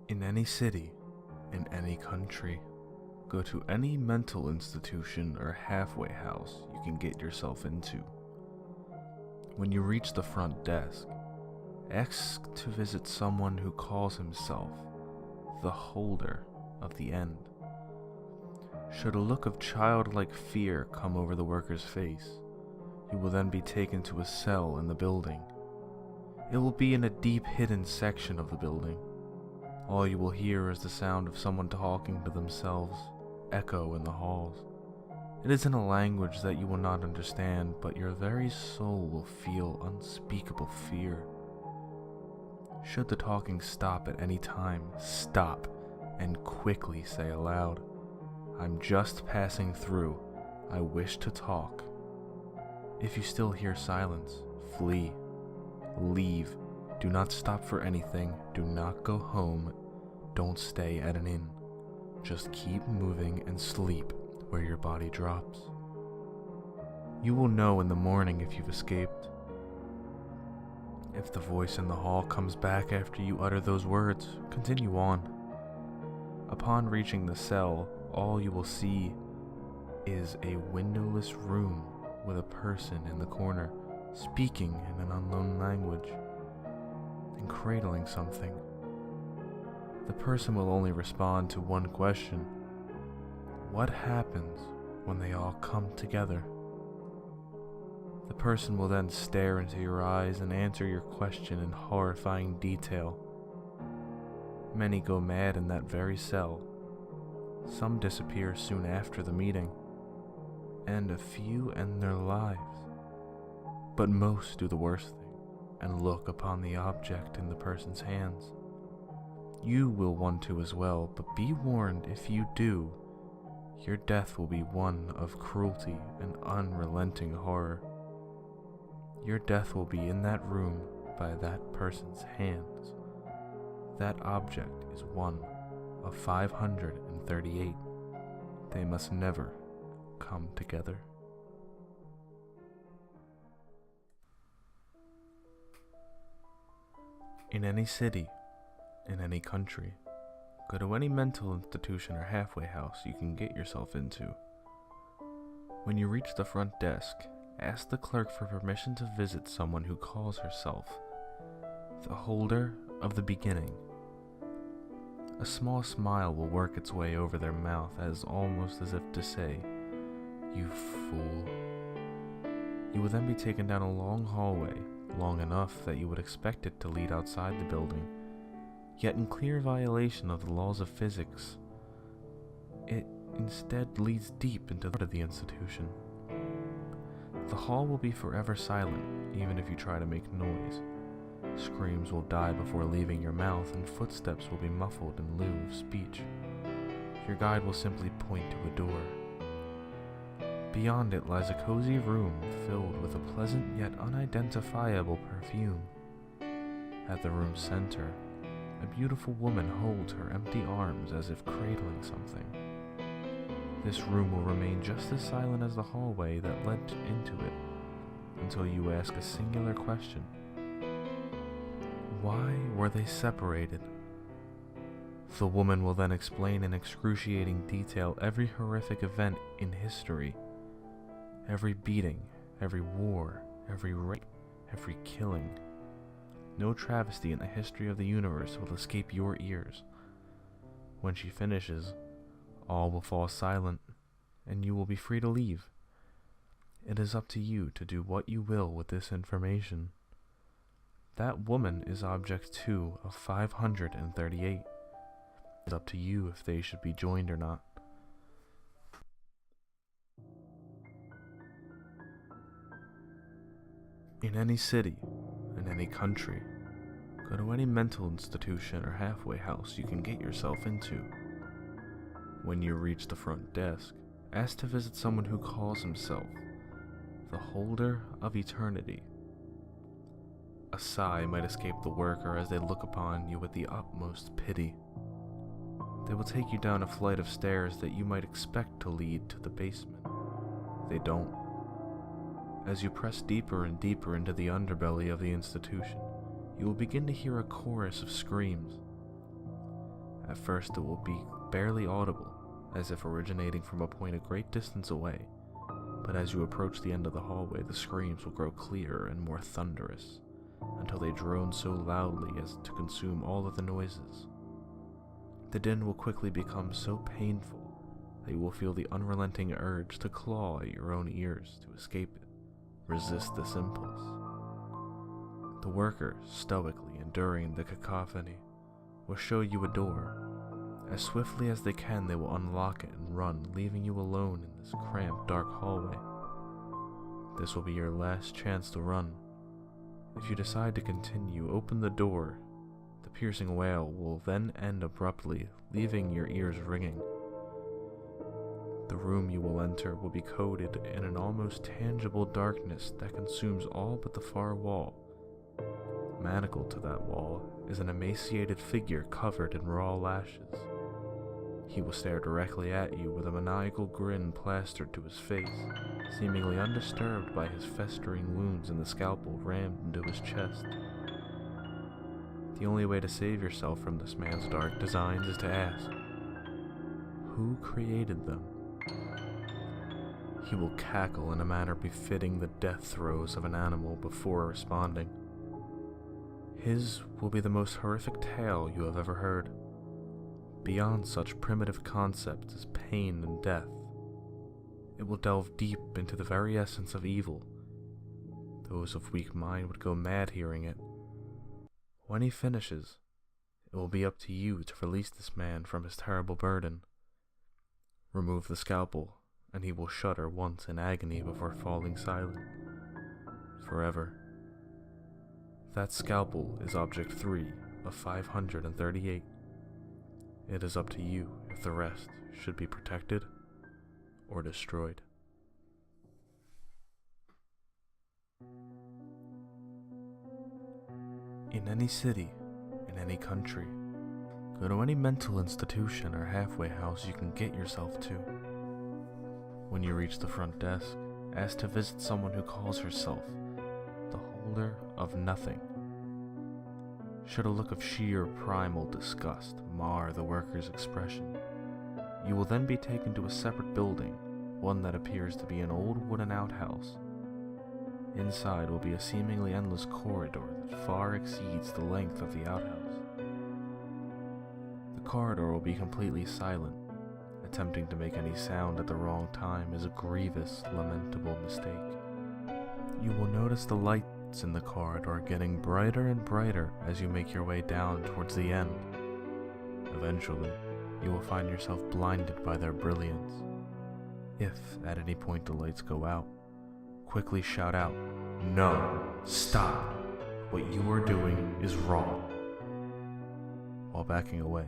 In any city, in any country, go to any mental institution or halfway house you can get yourself into. When you reach the front desk, ask to visit someone who calls himself the holder of the end. Should a look of childlike fear come over the worker's face, you will then be taken to a cell in the building. It will be in a deep hidden section of the building. All you will hear is the sound of someone talking to themselves echo in the halls. It is in a language that you will not understand, but your very soul will feel unspeakable fear. Should the talking stop at any time, stop and quickly say aloud, "I'm just passing through. I wish to talk." If you still hear silence, flee. Leave. Do not stop for anything. Do not go home. Don't stay at an inn. Just keep moving and sleep where your body drops. You will know in the morning if you've escaped. If the voice in the hall comes back after you utter those words, continue on. Upon reaching the cell, all you will see is a windowless room with a person in the corner, speaking in an unknown language and cradling something. The person will only respond to one question: what happens when they all come together? The person will then stare into your eyes and answer your question in horrifying detail. Many go mad in that very cell. Some disappear soon after the meeting, and a few end their lives. But most do the worst thing and look upon the object in the person's hands. You will want to as well, but be warned, if you do, your death will be one of cruelty and unrelenting horror. Your death will be in that room by that person's hands. That object is one of 538. They must never come together. In any city, in any country, go to any mental institution or halfway house you can get yourself into. When you reach the front desk, ask the clerk for permission to visit someone who calls herself the holder of the beginning. A small smile will work its way over their mouth, almost as if to say, "You fool." You will then be taken down a long hallway, long enough that you would expect it to lead outside the building, yet in clear violation of the laws of physics, it instead leads deep into the heart of the institution. The hall will be forever silent, even if you try to make noise. Screams will die before leaving your mouth, and footsteps will be muffled in lieu of speech. Your guide will simply point to a door. Beyond it lies a cozy room filled with a pleasant yet unidentifiable perfume. At the room's center, a beautiful woman holds her empty arms as if cradling something. This room will remain just as silent as the hallway that led into it, until you ask a singular question. Why were they separated? The woman will then explain in excruciating detail every horrific event in history. Every beating, every war, every rape, every killing. No travesty in the history of the universe will escape your ears. When she finishes, all will fall silent, and you will be free to leave. It is up to you to do what you will with this information. That woman is object 2 of 538. It's up to you if they should be joined or not. In any city, in any country, go to any mental institution or halfway house you can get yourself into. When you reach the front desk, ask to visit someone who calls himself the holder of eternity. A sigh might escape the worker as they look upon you with the utmost pity. They will take you down a flight of stairs that you might expect to lead to the basement. They don't. As you press deeper and deeper into the underbelly of the institution, you will begin to hear a chorus of screams. At first it will be barely audible, as if originating from a point a great distance away, but as you approach the end of the hallway, the screams will grow clearer and more thunderous, until they drone so loudly as to consume all of the noises. The din will quickly become so painful that you will feel the unrelenting urge to claw at your own ears to escape it. Resist this impulse. The worker, stoically enduring the cacophony, will show you a door. As swiftly as they can, they will unlock it and run, leaving you alone in this cramped, dark hallway. This will be your last chance to run. If you decide to continue, open the door. The piercing wail will then end abruptly, leaving your ears ringing. The room you will enter will be coated in an almost tangible darkness that consumes all but the far wall. Manacled to that wall is an emaciated figure covered in raw lashes. He will stare directly at you with a maniacal grin plastered to his face, seemingly undisturbed by his festering wounds and the scalpel rammed into his chest. The only way to save yourself from this man's dark designs is to ask, who created them? He will cackle in a manner befitting the death throes of an animal before responding. His will be the most horrific tale you have ever heard. Beyond such primitive concepts as pain and death, it will delve deep into the very essence of evil. Those of weak mind would go mad hearing it. When he finishes, it will be up to you to release this man from his terrible burden. Remove the scalpel, and he will shudder once in agony before falling silent. Forever. That scalpel is Object 3 of 538. It is up to you if the rest should be protected or destroyed. In any city, in any country, go to any mental institution or halfway house you can get yourself to. When you reach the front desk, ask to visit someone who calls herself the Holder of Nothing. Should a look of sheer primal disgust mar the worker's expression, you will then be taken to a separate building, one that appears to be an old wooden outhouse. Inside will be a seemingly endless corridor that far exceeds the length of the outhouse. The corridor will be completely silent. Attempting to make any sound at the wrong time is a grievous, lamentable mistake. You will notice the lights in the corridor getting brighter and brighter as you make your way down towards the end. Eventually, you will find yourself blinded by their brilliance. If at any point the lights go out, quickly shout out, "No! Stop! What you are doing is wrong," while backing away.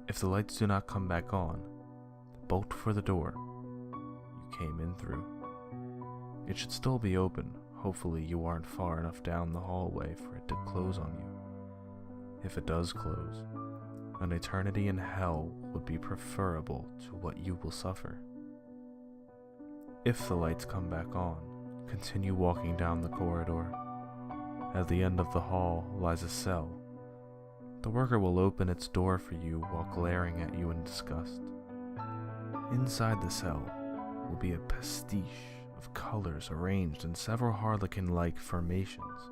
If the lights do not come back on, bolt for the door you came in through. It should still be open. Hopefully you aren't far enough down the hallway for it to close on you. If it does close, an eternity in hell would be preferable to what you will suffer. If the lights come back on, continue walking down the corridor. At the end of the hall lies a cell. The worker will open its door for you while glaring at you in disgust. Inside the cell will be a pastiche of colors arranged in several harlequin-like formations.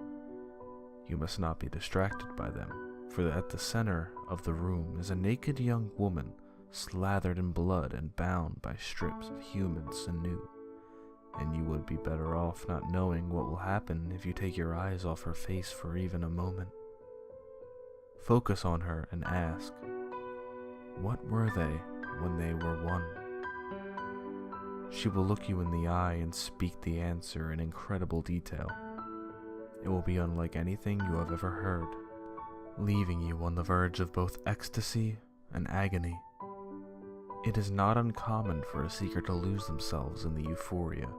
You must not be distracted by them, for at the center of the room is a naked young woman slathered in blood and bound by strips of human sinew, and you would be better off not knowing what will happen if you take your eyes off her face for even a moment. Focus on her and ask, what were they when they were one? She will look you in the eye and speak the answer in incredible detail. It will be unlike anything you have ever heard, leaving you on the verge of both ecstasy and agony. It is not uncommon for a seeker to lose themselves in the euphoria,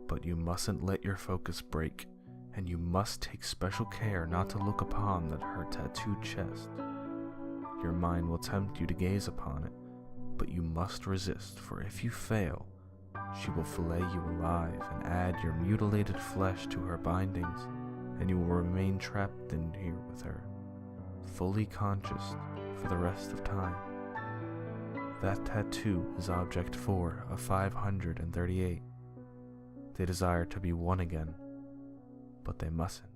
but you mustn't let your focus break, and you must take special care not to look upon her tattooed chest. Your mind will tempt you to gaze upon it, but you must resist, for if you fail, she will fillet you alive and add your mutilated flesh to her bindings, and you will remain trapped in here with her. fully conscious for the rest of time. That tattoo is object 4 of 538. They desire to be one again, but they mustn't.